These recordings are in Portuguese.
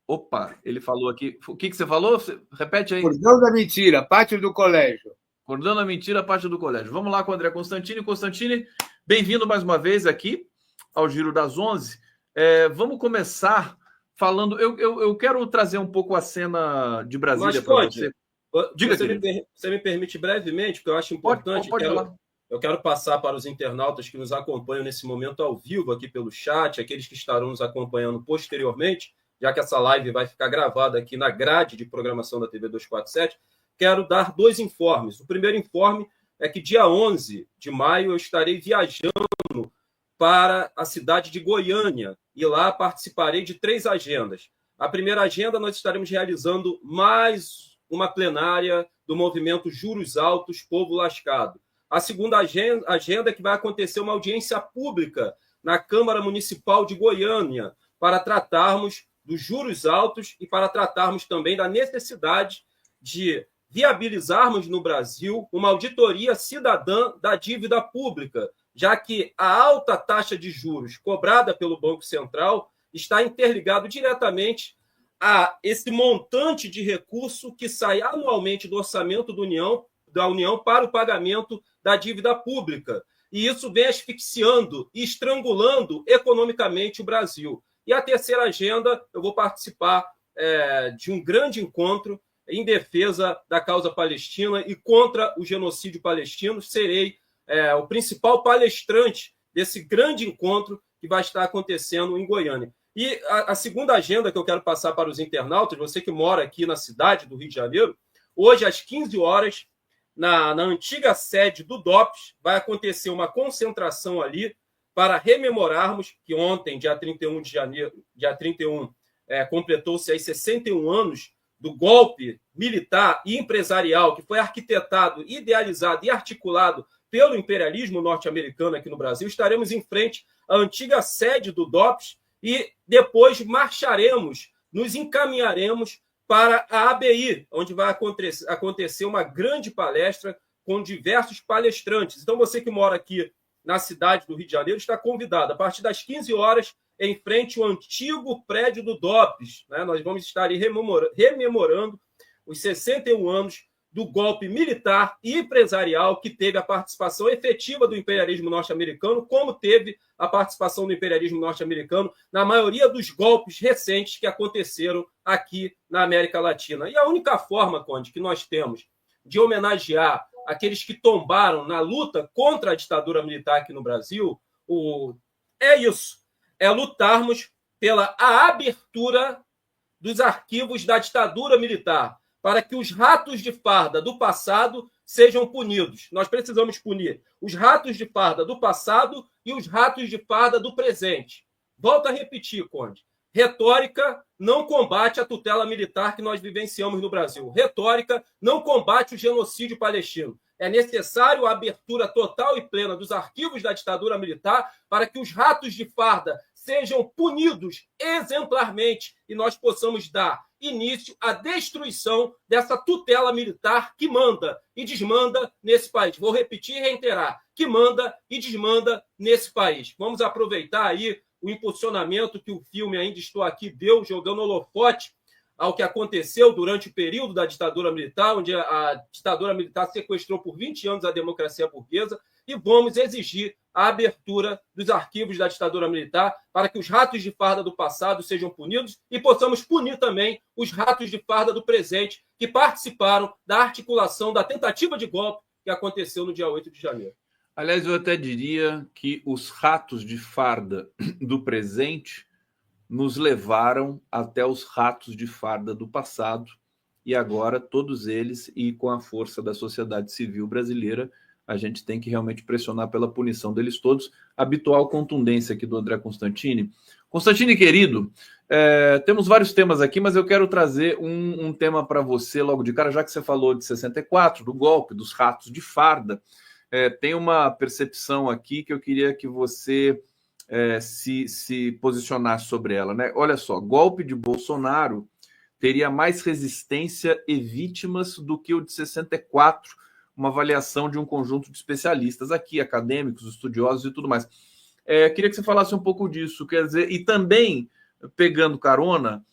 Opa, ele falou aqui. O que você falou? Repete aí. Cordão da mentira, pátio do colégio. Cordão da mentira, parte do colégio. Vamos lá com o André Constantini. Constantini, bem-vindo mais uma vez aqui ao Giro das 11. Vamos começar falando... Eu quero trazer um pouco a cena de Brasília para você. Diga, você me permite brevemente, porque eu acho importante. Pode falar. Eu quero passar para os internautas que nos acompanham nesse momento ao vivo aqui pelo chat, aqueles que estarão nos acompanhando posteriormente, já que essa live vai ficar gravada aqui na grade de programação da TV 247, quero dar 2 informes. O primeiro informe é que dia 11 de maio eu estarei viajando para a cidade de Goiânia e lá participarei de 3 agendas. A primeira agenda, nós estaremos realizando mais uma plenária do movimento Juros Altos, Povo Lascado. A segunda agenda é que vai acontecer uma audiência pública na Câmara Municipal de Goiânia para tratarmos dos juros altos e para tratarmos também da necessidade de viabilizarmos no Brasil uma auditoria cidadã da dívida pública, já que a alta taxa de juros cobrada pelo Banco Central está interligado diretamente a esse montante de recurso que sai anualmente do orçamento da União para o pagamento da dívida pública. E isso vem asfixiando e estrangulando economicamente o Brasil. E a terceira agenda, eu vou participar de um grande encontro em defesa da causa palestina e contra o genocídio palestino. Serei o principal palestrante desse grande encontro que vai estar acontecendo em Goiânia. E a segunda agenda que eu quero passar para os internautas, você que mora aqui na cidade do Rio de Janeiro, hoje às 15 horas, na antiga sede do DOPS, vai acontecer uma concentração ali para rememorarmos que ontem, dia 31 de janeiro, completou-se aí 61 anos do golpe militar e empresarial que foi arquitetado, idealizado e articulado pelo imperialismo norte-americano aqui no Brasil. Estaremos em frente à antiga sede do DOPS e depois marcharemos, nos encaminharemos para a ABI, onde vai acontecer uma grande palestra com diversos palestrantes. Então, você que mora aqui na cidade do Rio de Janeiro está convidado. A partir das 15 horas, em frente ao antigo prédio do DOPS, né? Nós vamos estar aí rememorando os 61 anos do golpe militar e empresarial que teve a participação efetiva do imperialismo norte-americano, como teve a participação do imperialismo norte-americano na maioria dos golpes recentes que aconteceram aqui na América Latina. E a única forma, Conde, que nós temos de homenagear aqueles que tombaram na luta contra a ditadura militar aqui no Brasil, é isso, é lutarmos pela abertura dos arquivos da ditadura militar, para que os ratos de farda do passado sejam punidos. Nós precisamos punir os ratos de farda do passado e os ratos de farda do presente. Volto a repetir, Conde. Retórica não combate a tutela militar que nós vivenciamos no Brasil. Retórica não combate o genocídio palestino. É necessário a abertura total e plena dos arquivos da ditadura militar para que os ratos de farda sejam punidos exemplarmente e nós possamos dar início à destruição dessa tutela militar que manda e desmanda nesse país. Vou repetir e reiterar, que manda e desmanda nesse país. Vamos aproveitar aí o impulsionamento que o filme Ainda Estou Aqui deu, jogando holofote ao que aconteceu durante o período da ditadura militar, onde a ditadura militar sequestrou por 20 anos a democracia burguesa, e vamos exigir a abertura dos arquivos da ditadura militar para que os ratos de farda do passado sejam punidos e possamos punir também os ratos de farda do presente que participaram da articulação da tentativa de golpe que aconteceu no dia 8 de janeiro. Aliás, eu até diria que os ratos de farda do presente nos levaram até os ratos de farda do passado e agora todos eles, e com a força da sociedade civil brasileira, a gente tem que realmente pressionar pela punição deles todos. Habitual contundência aqui do André Constantini. Constantini, querido, temos vários temas aqui, mas eu quero trazer um tema para você logo de cara, já que você falou de 64, do golpe, dos ratos de farda. Tem uma percepção aqui que eu queria que você se posicionasse sobre ela, né? Olha só, golpe de Bolsonaro teria mais resistência e vítimas do que o de 64, uma avaliação de um conjunto de especialistas aqui, acadêmicos, estudiosos e tudo mais. Queria que você falasse um pouco disso, quer dizer, e também, pegando carona,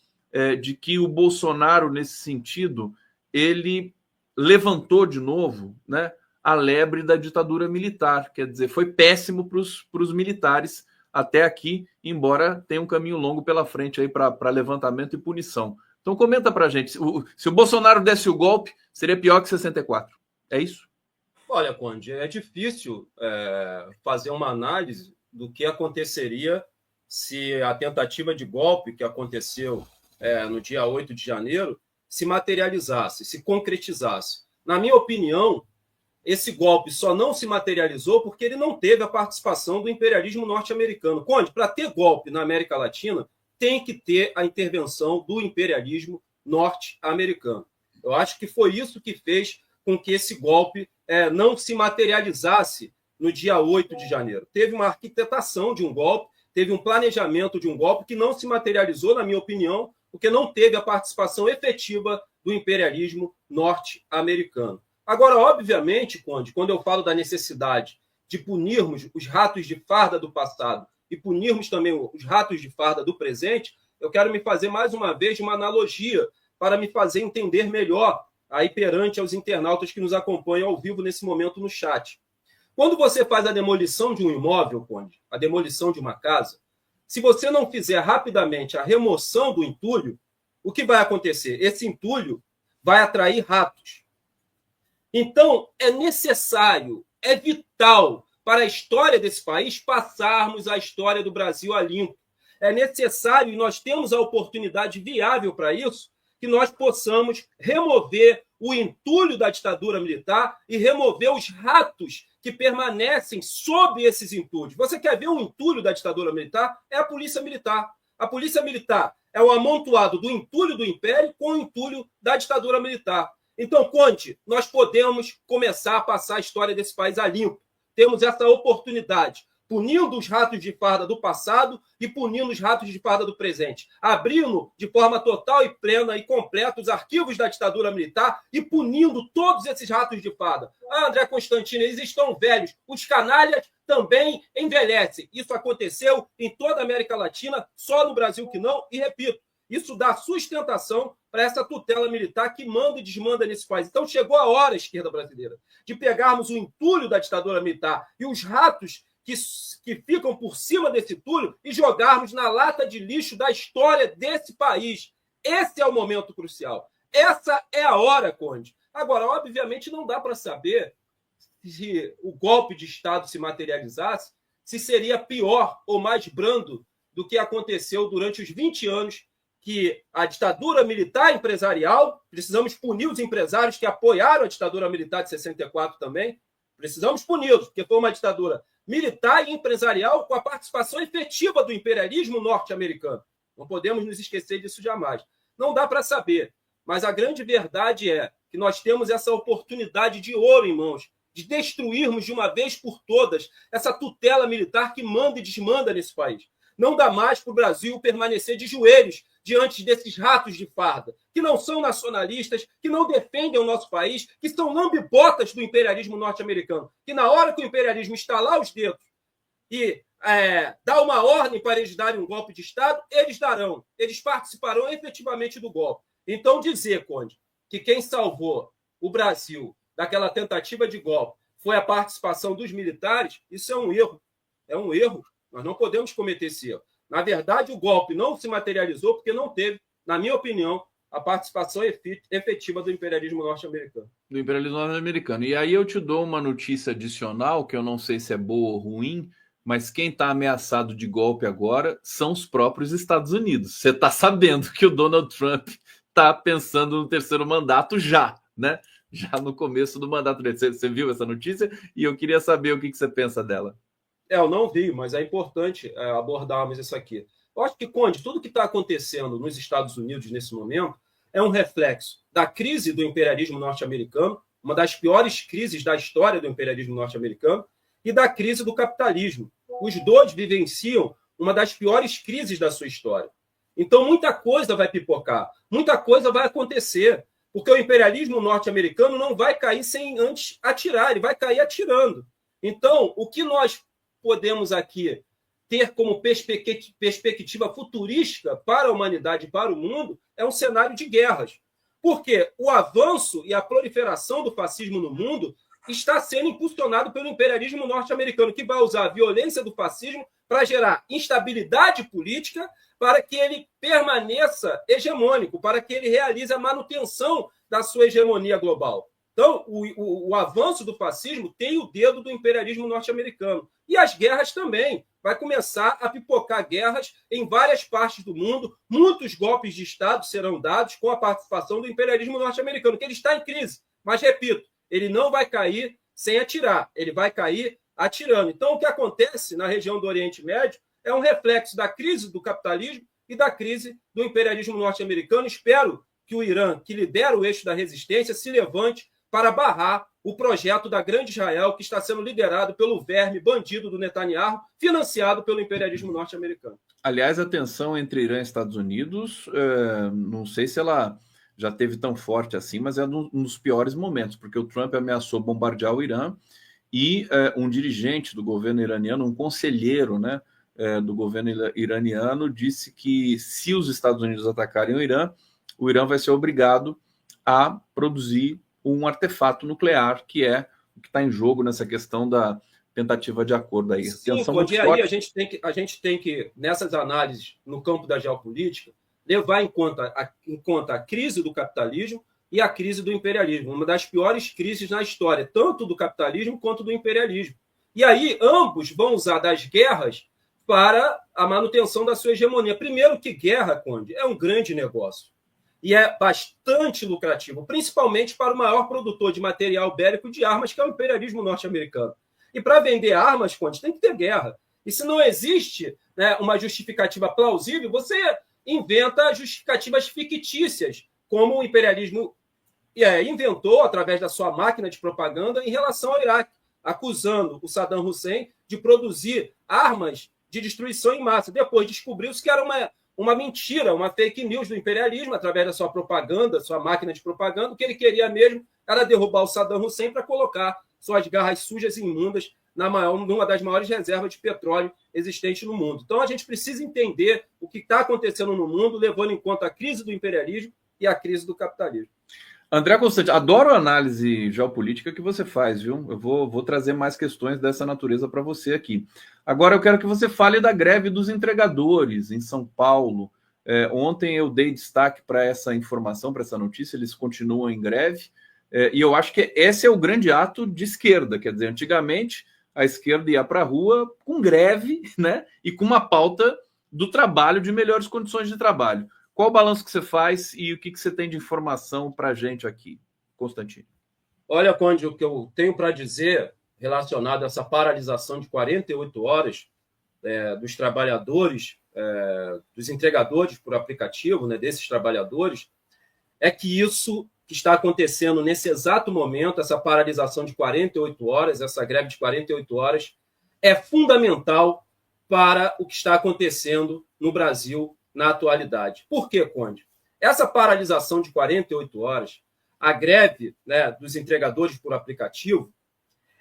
de que o Bolsonaro, nesse sentido, ele levantou de novo, né, a lebre da ditadura militar. Quer dizer, foi péssimo para os militares até aqui, embora tenha um caminho longo pela frente aí para levantamento e punição. Então comenta para a gente, se o Bolsonaro desse o golpe, seria pior que 64. É isso? Olha, Conde, é difícil fazer uma análise do que aconteceria se a tentativa de golpe que aconteceu no dia 8 de janeiro se materializasse, se concretizasse. Na minha opinião, esse golpe só não se materializou porque ele não teve a participação do imperialismo norte-americano. Conde, para ter golpe na América Latina, tem que ter a intervenção do imperialismo norte-americano. Eu acho que foi isso que fez com que esse golpe não se materializasse no dia 8 de janeiro. Teve uma arquitetação de um golpe, teve um planejamento de um golpe que não se materializou, na minha opinião, porque não teve a participação efetiva do imperialismo norte-americano. Agora, obviamente, Conde, quando eu falo da necessidade de punirmos os ratos de farda do passado e punirmos também os ratos de farda do presente, eu quero me fazer mais uma vez uma analogia para me fazer entender melhor aí perante aos internautas que nos acompanham ao vivo nesse momento no chat. Quando você faz a demolição de um imóvel, Conde, a demolição de uma casa, se você não fizer rapidamente a remoção do entulho, o que vai acontecer? Esse entulho vai atrair ratos. Então, é necessário, é vital para a história desse país passarmos a história do Brasil a limpo. É necessário, e nós temos a oportunidade viável para isso, que nós possamos remover o entulho da ditadura militar e remover os ratos que permanecem sob esses entulhos. Você quer ver um entulho da ditadura militar? É a polícia militar. A polícia militar é o amontoado do entulho do império com o entulho da ditadura militar. Então, Conde, nós podemos começar a passar a história desse país a limpo. Temos essa oportunidade, punindo os ratos de farda do passado e punindo os ratos de farda do presente, abrindo de forma total e plena e completa os arquivos da ditadura militar e punindo todos esses ratos de farda. Ah, André Constantino, eles estão velhos, os canalhas também envelhecem. Isso aconteceu em toda a América Latina, só no Brasil que não, e repito, isso dá sustentação para essa tutela militar que manda e desmanda nesse país. Então chegou a hora, esquerda brasileira, de pegarmos o entulho da ditadura militar e os ratos que ficam por cima desse entulho e jogarmos na lata de lixo da história desse país. Esse é o momento crucial. Essa é a hora, Conde. Agora, obviamente, não dá para saber se o golpe de Estado se materializasse, se seria pior ou mais brando do que aconteceu durante os 20 anos que a ditadura militar empresarial, precisamos punir os empresários que apoiaram a ditadura militar de 64 também, precisamos puni-los, porque foi uma ditadura militar e empresarial com a participação efetiva do imperialismo norte-americano. Não podemos nos esquecer disso jamais. Não dá para saber, mas a grande verdade é que nós temos essa oportunidade de ouro em mãos, de destruirmos de uma vez por todas essa tutela militar que manda e desmanda nesse país. Não dá mais para o Brasil permanecer de joelhos diante desses ratos de farda, que não são nacionalistas, que não defendem o nosso país, que são lambibotas do imperialismo norte-americano, que na hora que o imperialismo estalar os dedos e dá uma ordem para eles darem um golpe de Estado, eles darão, eles participarão efetivamente do golpe. Então dizer, Conde, que quem salvou o Brasil daquela tentativa de golpe foi a participação dos militares, isso é um erro. É um erro. Nós não podemos cometer esse erro. Na verdade, o golpe não se materializou porque não teve, na minha opinião, a participação efetiva do imperialismo norte-americano. Do imperialismo norte-americano. E aí eu te dou uma notícia adicional, que eu não sei se é boa ou ruim, mas quem está ameaçado de golpe agora são os próprios Estados Unidos. Você está sabendo que o Donald Trump está pensando no terceiro mandato já, né? Já no começo do mandato dele. Você viu essa notícia? E eu queria saber o que você pensa dela. Eu não vi, mas é importante abordarmos isso aqui. Eu acho que, Conde, tudo que está acontecendo nos Estados Unidos nesse momento é um reflexo da crise do imperialismo norte-americano, uma das piores crises da história do imperialismo norte-americano, e da crise do capitalismo. Os dois vivenciam uma das piores crises da sua história. Então, muita coisa vai pipocar, muita coisa vai acontecer, porque o imperialismo norte-americano não vai cair sem antes atirar, ele vai cair atirando. Então, o que nós podemos aqui ter como perspectiva futurística para a humanidade e para o mundo é um cenário de guerras. Porque o avanço e a proliferação do fascismo no mundo está sendo impulsionado pelo imperialismo norte-americano, que vai usar a violência do fascismo para gerar instabilidade política, para que ele permaneça hegemônico, para que ele realize a manutenção da sua hegemonia global. Então, o avanço do fascismo tem o dedo do imperialismo norte-americano. E as guerras também. Vai começar a pipocar guerras em várias partes do mundo. Muitos golpes de Estado serão dados com a participação do imperialismo norte-americano, que ele está em crise. Mas, repito, ele não vai cair sem atirar. Ele vai cair atirando. Então, o que acontece na região do Oriente Médio é um reflexo da crise do capitalismo e da crise do imperialismo norte-americano. Espero que o Irã, que lidera o eixo da resistência, se levante para barrar o projeto da Grande Israel, que está sendo liderado pelo verme bandido do Netanyahu, financiado pelo imperialismo norte-americano. Aliás, a tensão entre Irã e Estados Unidos, não sei se ela já teve tão forte assim, mas é um dos piores momentos, porque o Trump ameaçou bombardear o Irã e um dirigente do governo iraniano, um conselheiro, né, do governo iraniano, disse que se os Estados Unidos atacarem o Irã vai ser obrigado a produzir um artefato nuclear, que é o que está em jogo nessa questão da tentativa de acordo aí. Sim, e aí a gente tem que, nessas análises no campo da geopolítica, levar em conta a crise do capitalismo e a crise do imperialismo, uma das piores crises na história, tanto do capitalismo quanto do imperialismo. E aí ambos vão usar das guerras para a manutenção da sua hegemonia. Primeiro que guerra, Conde, é um grande negócio. E é bastante lucrativo, principalmente para o maior produtor de material bélico de armas, que é o imperialismo norte-americano. E para vender armas, Conde, tem que ter guerra. E se não existe, né, uma justificativa plausível, você inventa justificativas fictícias, como o imperialismo inventou através da sua máquina de propaganda em relação ao Iraque, acusando o Saddam Hussein de produzir armas de destruição em massa. Depois descobriu-se que era uma mentira, uma fake news do imperialismo, através da sua propaganda, sua máquina de propaganda. O que ele queria mesmo era derrubar o Saddam Hussein para colocar suas garras sujas e imundas numa das maiores reservas de petróleo existentes no mundo. Então, a gente precisa entender o que está acontecendo no mundo, levando em conta a crise do imperialismo e a crise do capitalismo. André Constante, adoro a análise geopolítica que você faz, viu? Eu vou trazer mais questões dessa natureza para você aqui. Agora eu quero que você fale da greve dos entregadores em São Paulo. Ontem eu dei destaque para essa informação, para essa notícia, eles continuam em greve. E eu acho que esse é o grande ato de esquerda. Quer dizer, antigamente a esquerda ia para a rua com greve, né? E com uma pauta do trabalho, de melhores condições de trabalho. Qual o balanço que você faz e o que você tem de informação para a gente aqui, Constantino? Olha, Conde, o que eu tenho para dizer relacionado a essa paralisação de 48 horas dos trabalhadores, dos entregadores por aplicativo, né, desses trabalhadores, é que isso que está acontecendo nesse exato momento, essa paralisação de 48 horas, essa greve de 48 horas, é fundamental para o que está acontecendo no Brasil na atualidade. Por quê, Conde? Essa paralisação de 48 horas, a greve, né, dos entregadores por aplicativo,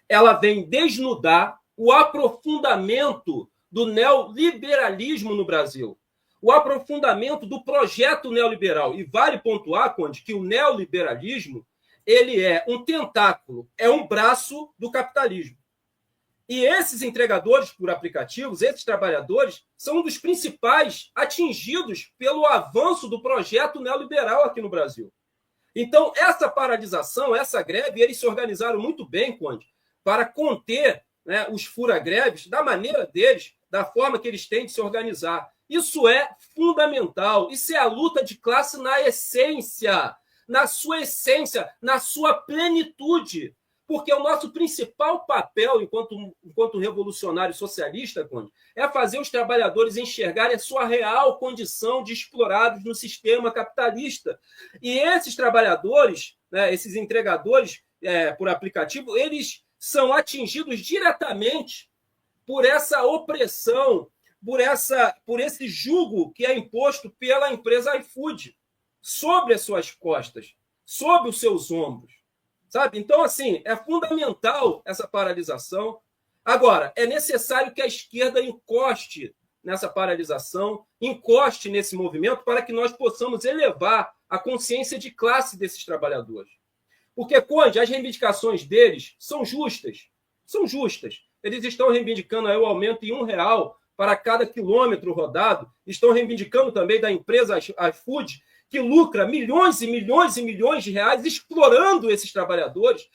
ela vem desnudar o aprofundamento do neoliberalismo no Brasil, o aprofundamento do projeto neoliberal. E vale pontuar, Conde, que o neoliberalismo ele é um tentáculo, é um braço do capitalismo. E esses entregadores por aplicativos, esses trabalhadores, são um dos principais atingidos pelo avanço do projeto neoliberal aqui no Brasil. Então, essa paralisação, essa greve, eles se organizaram muito bem, Conde, para conter, né, os fura-greves da maneira deles, da forma que eles têm de se organizar. Isso é fundamental. Isso é a luta de classe na essência, na sua plenitude. Porque o nosso principal papel, enquanto revolucionário socialista, Conde, é fazer os trabalhadores enxergarem a sua real condição de explorados no sistema capitalista. E esses trabalhadores, né, esses entregadores por aplicativo, eles são atingidos diretamente por essa opressão, por esse jugo que é imposto pela empresa iFood sobre as suas costas, sobre os seus ombros. Sabe? Então, assim, é fundamental essa paralisação. Agora, é necessário que a esquerda encoste nessa paralisação, encoste nesse movimento para que nós possamos elevar a consciência de classe desses trabalhadores. Porque, Conde, as reivindicações deles são justas. São justas. Eles estão reivindicando aí o aumento em R$1 para cada quilômetro rodado. Estão reivindicando também da empresa iFood, que lucra milhões e milhões e milhões de reais explorando esses trabalhadores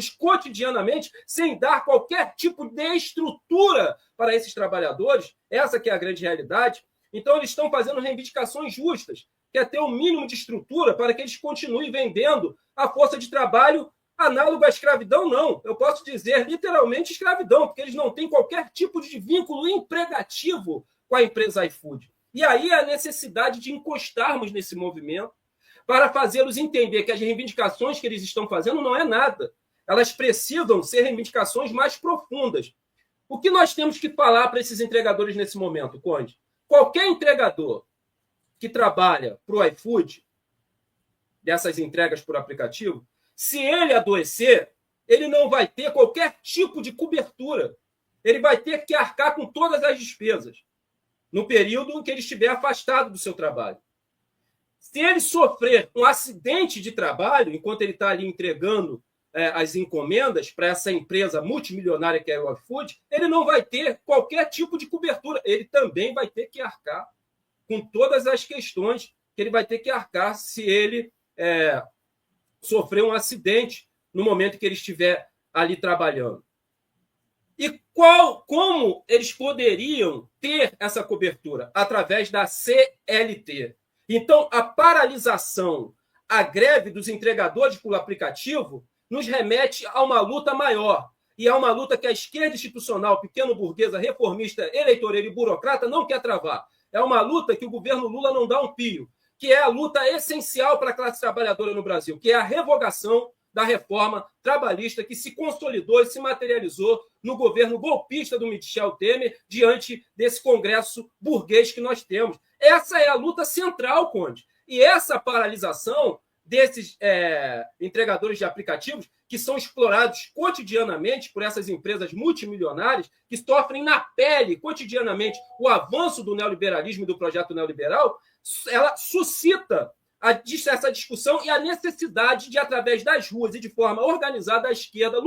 cotidianamente, sem dar qualquer tipo de estrutura para esses trabalhadores. Essa que é a grande realidade. Então, eles estão fazendo reivindicações justas, que é ter um mínimo de estrutura para que eles continuem vendendo a força de trabalho análogo à escravidão, não. Eu posso dizer literalmente escravidão, porque eles não têm qualquer tipo de vínculo empregativo com a empresa iFood. E aí a necessidade de encostarmos nesse movimento para fazê-los entender que as reivindicações que eles estão fazendo não é nada. Elas precisam ser reivindicações mais profundas. O que nós temos que falar para esses entregadores nesse momento, Conde? Qualquer entregador que trabalha para o iFood, dessas entregas por aplicativo, se ele adoecer, ele não vai ter qualquer tipo de cobertura. Ele vai ter que arcar com todas as despesas no período em que ele estiver afastado do seu trabalho. Se ele sofrer um acidente de trabalho, enquanto ele está ali entregando as encomendas para essa empresa multimilionária que é o iFood, ele não vai ter qualquer tipo de cobertura. Ele também vai ter que arcar com todas as questões que ele vai ter que arcar se ele sofrer um acidente no momento que ele estiver ali trabalhando. E como eles poderiam ter essa cobertura? Através da CLT. Então, a paralisação, a greve dos entregadores por aplicativo, nos remete a uma luta maior. E a uma luta que a esquerda institucional, pequeno-burguesa, reformista, eleitoreira e burocrata não quer travar. É uma luta que o governo Lula não dá um pio, que é a luta essencial para a classe trabalhadora no Brasil, que é a revogação da reforma trabalhista que se consolidou e se materializou no governo golpista do Michel Temer diante desse congresso burguês que nós temos. Essa é a luta central, Conde. E essa paralisação desses entregadores de aplicativos que são explorados cotidianamente por essas empresas multimilionárias, que sofrem na pele cotidianamente o avanço do neoliberalismo e do projeto neoliberal, ela suscita essa discussão e a necessidade de, através das ruas e de forma organizada, a esquerda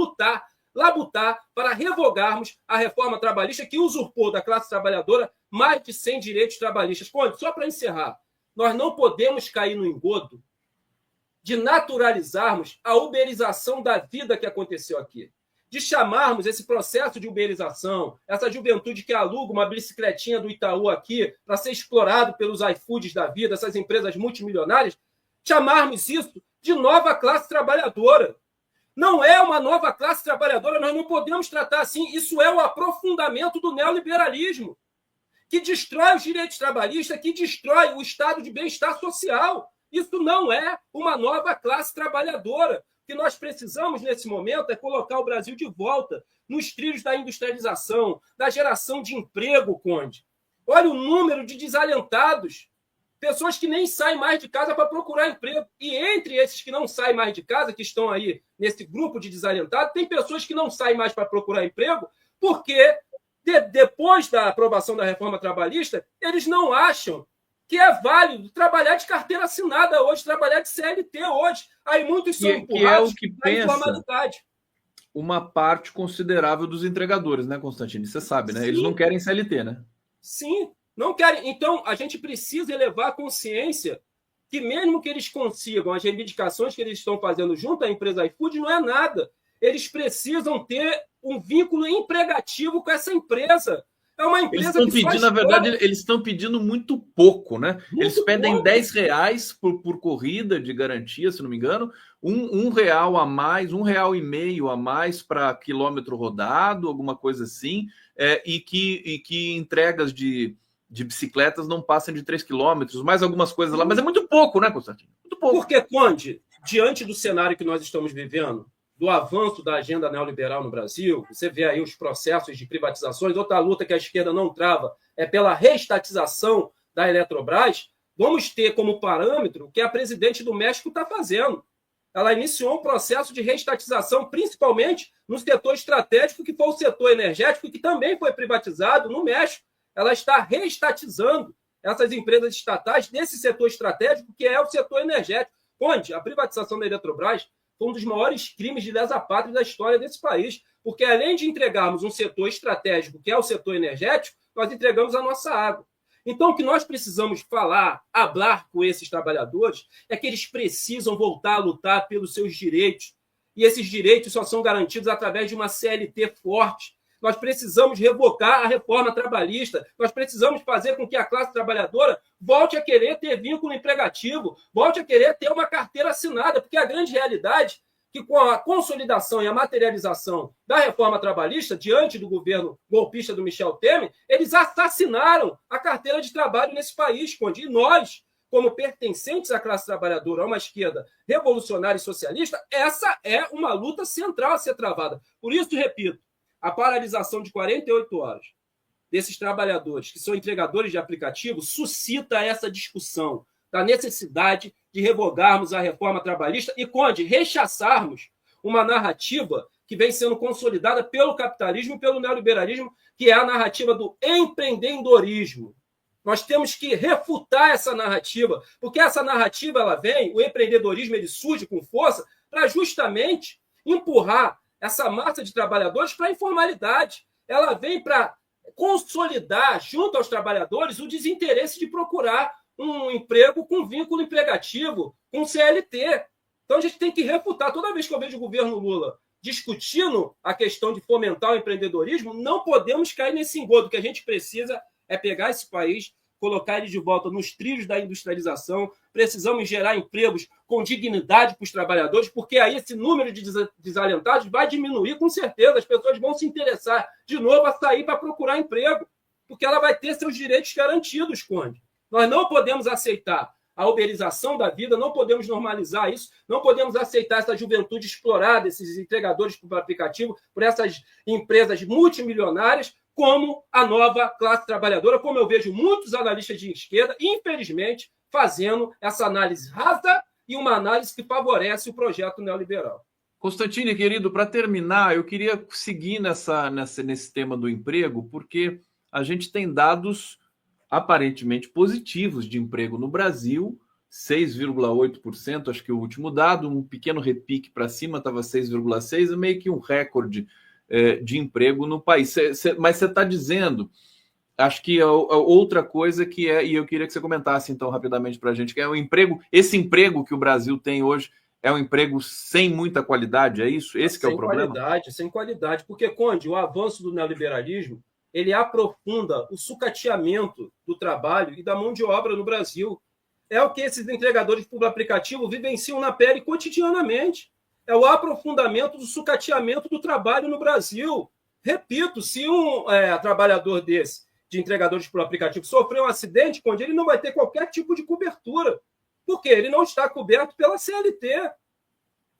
labutar para revogarmos a reforma trabalhista que usurpou da classe trabalhadora mais de 100 direitos trabalhistas. Conde, só para encerrar, nós não podemos cair no engodo de naturalizarmos a uberização da vida que aconteceu aqui, de chamarmos esse processo de uberização, essa juventude que aluga uma bicicletinha do Itaú aqui para ser explorado pelos iFoods da vida, essas empresas multimilionárias, chamarmos isso de nova classe trabalhadora. Não é uma nova classe trabalhadora, nós não podemos tratar assim. Isso é o aprofundamento do neoliberalismo, que destrói os direitos trabalhistas, que destrói o estado de bem-estar social. Isso não é uma nova classe trabalhadora. O que nós precisamos, nesse momento, é colocar o Brasil de volta nos trilhos da industrialização, da geração de emprego, Conde. Olha o número de desalentados, pessoas que nem saem mais de casa para procurar emprego. E entre esses que não saem mais de casa, que estão aí nesse grupo de desalentados, tem pessoas que não saem mais para procurar emprego porque, depois da aprovação da reforma trabalhista, eles não acham que é válido trabalhar de carteira assinada hoje, trabalhar de CLT hoje. Aí muitos são empurrados para a informalidade. Uma parte considerável dos entregadores, né, Constantino? Você sabe, né? Sim. Eles não querem CLT, né? Sim, não querem. Então, a gente precisa elevar a consciência que mesmo que eles consigam as reivindicações que eles estão fazendo junto à empresa iFood, não é nada. Eles precisam ter um vínculo empregativo com essa empresa. É uma empresa na verdade, eles estão pedindo muito pouco, né? Eles pedem R$10 por corrida de garantia, se não me engano, R$1 a mais, R$1,50 a mais para quilômetro rodado, alguma coisa assim, e que entregas de bicicletas não passem de 3 quilômetros, mais algumas coisas lá, mas é muito pouco, né, Constantino? Muito pouco. Porque, Conde, diante do cenário que nós estamos vivendo, do avanço da agenda neoliberal no Brasil, você vê aí os processos de privatizações, outra luta que a esquerda não trava é pela reestatização da Eletrobras, vamos ter como parâmetro o que a presidente do México está fazendo. ela iniciou um processo de reestatização, principalmente no setor estratégico, que foi o setor energético, que também foi privatizado no México. Ela está reestatizando essas empresas estatais desse setor estratégico, que é o setor energético, onde a privatização da Eletrobras foi um dos maiores crimes de lesa pátria da história desse país, porque além de entregarmos um setor estratégico, que é o setor energético, nós entregamos a nossa água. Então, o que nós precisamos falar com esses trabalhadores, é que eles precisam voltar a lutar pelos seus direitos. E esses direitos só são garantidos através de uma CLT forte. Nós precisamos revocar a reforma trabalhista. Nós precisamos fazer com que a classe trabalhadora volte a querer ter vínculo emregativo, volte a querer ter uma carteira assinada, porque a grande realidade é que, com a consolidação e a materialização da reforma trabalhista, diante do governo golpista do Michel Temer, eles assassinaram a carteira de trabalho nesse país, Conde. E nós, como pertencentes à classe trabalhadora, a uma esquerda revolucionária e socialista, essa é uma luta central a ser travada. Por isso, repito, a paralisação de 48 horas desses trabalhadores que são entregadores de aplicativo suscita essa discussão da necessidade de revogarmos a reforma trabalhista e, Conde, rechaçarmos uma narrativa que vem sendo consolidada pelo capitalismo e pelo neoliberalismo, que é a narrativa do empreendedorismo. Nós temos que refutar essa narrativa, porque essa narrativa, ela vem, o empreendedorismo, ele surge com força para justamente empurrar essa massa de trabalhadores para a informalidade. Ela vem para consolidar, junto aos trabalhadores, o desinteresse de procurar um emprego com vínculo empregativo, com CLT. Então, a gente tem que refutar. Toda vez que eu vejo o governo Lula discutindo a questão de fomentar o empreendedorismo, não podemos cair nesse engodo. O que a gente precisa é pegar esse país, colocar ele de volta nos trilhos da industrialização. Precisamos gerar empregos com dignidade para os trabalhadores, porque aí esse número de desalentados vai diminuir com certeza. As pessoas vão se interessar de novo a sair para procurar emprego, porque ela vai ter seus direitos garantidos, Conde. Nós não podemos aceitar a uberização da vida, não podemos normalizar isso, não podemos aceitar essa juventude explorada, esses entregadores por aplicativo, por essas empresas multimilionárias, como a nova classe trabalhadora, como eu vejo muitos analistas de esquerda, infelizmente, fazendo essa análise rasa e uma análise que favorece o projeto neoliberal. Constantino, querido, para terminar, eu queria seguir nesse tema do emprego, porque a gente tem dados aparentemente positivos de emprego no Brasil, 6,8%, acho que o último dado, um pequeno repique para cima, estava 6,6%, é meio que um recorde de emprego no país. Mas você está dizendo, acho que outra coisa que e eu queria que você comentasse então rapidamente para a gente, que é o emprego, esse emprego que o Brasil tem hoje é um emprego sem muita qualidade, é isso? Esse que é o problema? Sem qualidade, porque, Conde, o avanço do neoliberalismo, ele aprofunda o sucateamento do trabalho e da mão de obra no Brasil. É o que esses entregadores por aplicativo vivenciam na pele cotidianamente. É o aprofundamento do sucateamento do trabalho no Brasil. Repito, se um trabalhador desse, de entregadores por aplicativo, sofrer um acidente, Conde, ele não vai ter qualquer tipo de cobertura, porque ele não está coberto pela CLT.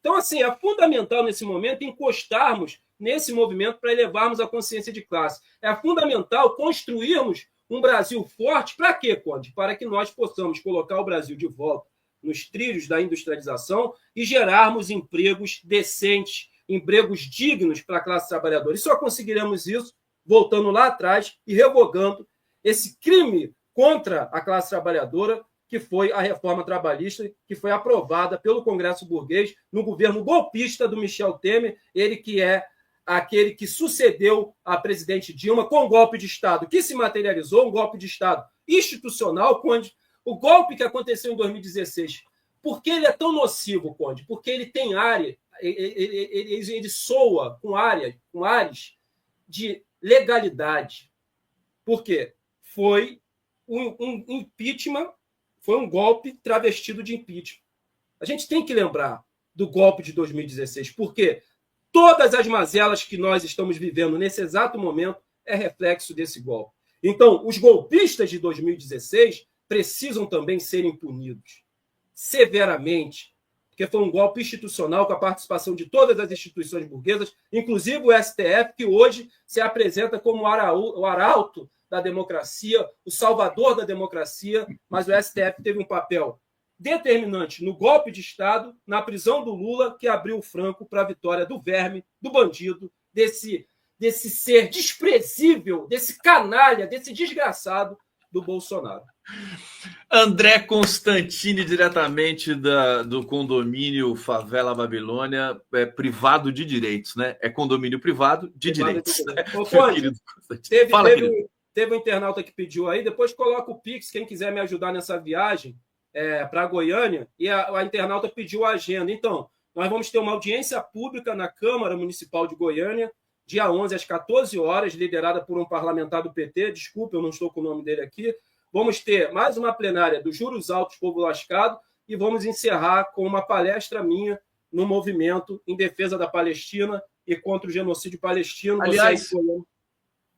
Então, assim, é fundamental nesse momento encostarmos nesse movimento para elevarmos a consciência de classe. É fundamental construirmos um Brasil forte. Para quê, Conde? Para que nós possamos colocar o Brasil de volta nos trilhos da industrialização e gerarmos empregos decentes, empregos dignos para a classe trabalhadora. E só conseguiremos isso voltando lá atrás e revogando esse crime contra a classe trabalhadora, que foi a reforma trabalhista, que foi aprovada pelo Congresso burguês no governo golpista do Michel Temer, ele que é aquele que sucedeu a presidente Dilma com um golpe de Estado que se materializou, um golpe de Estado institucional, Conde. O golpe que aconteceu em 2016, por que ele é tão nocivo, Conde? Porque ele tem área, ele soa com ares de legalidade. Por quê? Foi um impeachment, foi um golpe travestido de impeachment. A gente tem que lembrar do golpe de 2016, porque todas as mazelas que nós estamos vivendo nesse exato momento é reflexo desse golpe. Então, os golpistas de 2016 precisam também serem punidos severamente, porque foi um golpe institucional com a participação de todas as instituições burguesas, inclusive o STF, que hoje se apresenta como o arauto da democracia, o salvador da democracia, mas o STF teve um papel determinante no golpe de Estado, na prisão do Lula, que abriu o franco para a vitória do verme, do bandido, desse ser desprezível, desse canalha, desse desgraçado do Bolsonaro. André Constantini, diretamente do condomínio Favela Babilônia, privado de direitos, né? É condomínio privado de direitos. Né? Ô, Conde, teve um internauta que pediu aí, depois coloca o Pix, quem quiser me ajudar nessa viagem para Goiânia, e a internauta pediu a agenda. Então, nós vamos ter uma audiência pública na Câmara Municipal de Goiânia, dia 11, às 14 horas, liderada por um parlamentar do PT, desculpa, eu não estou com o nome dele aqui. Vamos ter mais uma plenária dos Juros Altos Povo Lascado e vamos encerrar com uma palestra minha no movimento em defesa da Palestina e contra o genocídio palestino. Aliás,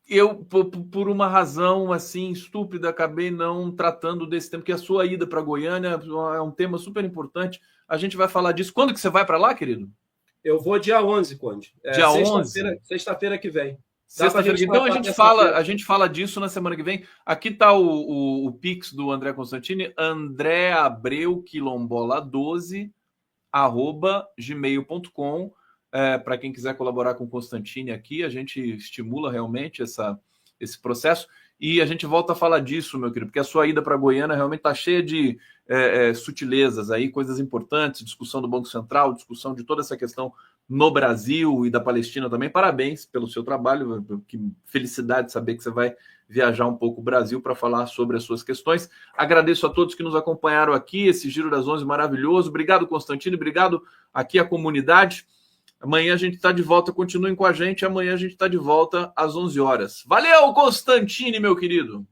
eu, por uma razão assim estúpida, acabei não tratando desse tema, porque a sua ida para Goiânia é um tema super importante. A gente vai falar disso. Quando que você vai para lá, querido? Eu vou dia 11, Conde. Dia 11? Sexta-feira que vem. Sexta-feira. Então a gente fala disso na semana que vem. Aqui está o Pix do André Constantini, andreabreuquilombola12@gmail.com. Para quem quiser colaborar com o Constantini aqui, a gente estimula realmente esse processo. E a gente volta a falar disso, meu querido, porque a sua ida para Goiânia realmente está cheia de sutilezas aí, coisas importantes, discussão do Banco Central, discussão de toda essa questão no Brasil e da Palestina também. Parabéns pelo seu trabalho, que felicidade saber que você vai viajar um pouco o Brasil para falar sobre as suas questões. Agradeço a todos que nos acompanharam aqui, esse Giro das 11 maravilhoso. Obrigado, Constantino, obrigado aqui à comunidade. Amanhã a gente está de volta, continuem com a gente. Amanhã a gente está de volta às 11 horas. Valeu, Constantini, meu querido!